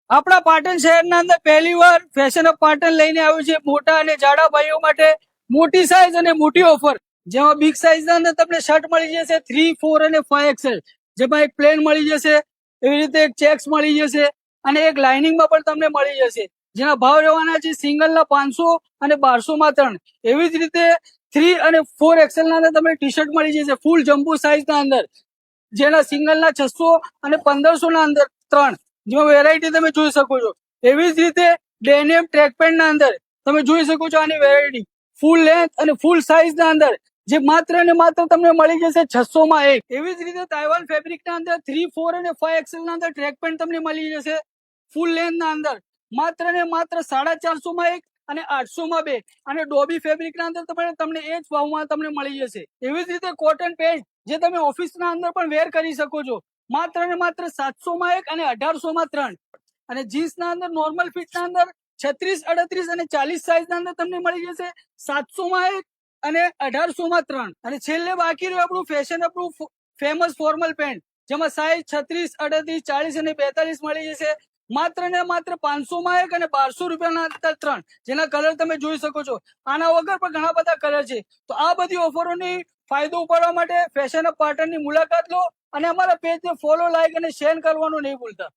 આપણા પાટણ શહેરના અંદર પહેલી વાર ફેશન ઓફ પાટણ લઈને આવ્યું છે મોટા અને જાડા ભાઈઓ માટે મોટી સાઈઝ અને મોટી ઓફર, જેમાં બિગ સાઈઝ ના અંદર તમને શર્ટ મળી જશે 3, 4 અને 5XL, જેમાં એક પ્લેન મળી જશે, એવી રીતે એક ચેક્સ મળી જશે અને એક લાઇનિંગમાં પણ તમને મળી જશે, જેના ભાવ રહેવાના છે સિંગલ ના 500 અને 1200 માં 3. એવી જ રીતે 3 અને 4XL ના અંદર તમને ટી શર્ટ મળી જશે ફૂલ જમ્બો સાઈઝ ના અંદર, જેના સિંગલ ના 600 અને 1500 ના અંદર 3. જેમાં વેરાયટી તમે જોઈ શકો છો. એવી જ રીતે ડેનિયમ ટ્રેક પેન્ટ ના અંદર તમે જોઈ શકો છો આની વેરાયટી ફૂલ લેન્થ અને ફૂલ સાઈઝ ના અંદર, જે માત્ર ને માત્ર તમને મળી જશે 600 માં 1. એવી જ રીતે તાઇવાન ફેબ્રિક ના અંદર 3, 4 અને 5XL ના અંદર ટ્રેક પેન્ટ તમને મળી જશે ફૂલ લેન્થ ના અંદર માત્ર ને માત્ર 450 માં 1 અને 800 માં 2. અને ડોબી ફેબ્રિક ના અંદર તમને એ જ ભાવમાં તમને મળી જશે. એવી જ રીતે કોટન પેન્ટ જે તમે ઓફિસ ના અંદર પણ વેર કરી શકો છો માત્ર ને માત્ર 700 માં 1 અને 1800 માં 3. અને જીન્સ ના અંદર નોર્મલ ફિટ ના અંદર 36, 38 અને 40 સાઈઝ ના અંદર તમને મળી જશે 700 માં 1 અને 1800 માં 3. અને છેલ્લે બાકી રહ્યું આપણું ફેશન આપણું ફેમસ ફોર્મલ પેન્ટ, જેમાં સાઈઝ 36, 38, 40 અને 42 મળી જશે માત્ર ને માત્ર 500 માં 1 અને 1200 રૂપિયાના અંદર 3. જેના કલર તમે જોઈ શકો છો. આના વગર પણ ઘણા બધા કલર છે. તો આ બધી ઓફરોની ફાયદો ઉપાડવા માટે ફેશન ઓફ પાટણની મુલાકાત લો અને અમારા પેજને ફોલો, લાઈક અને શેર કરવાનું નહીં ભૂલતા.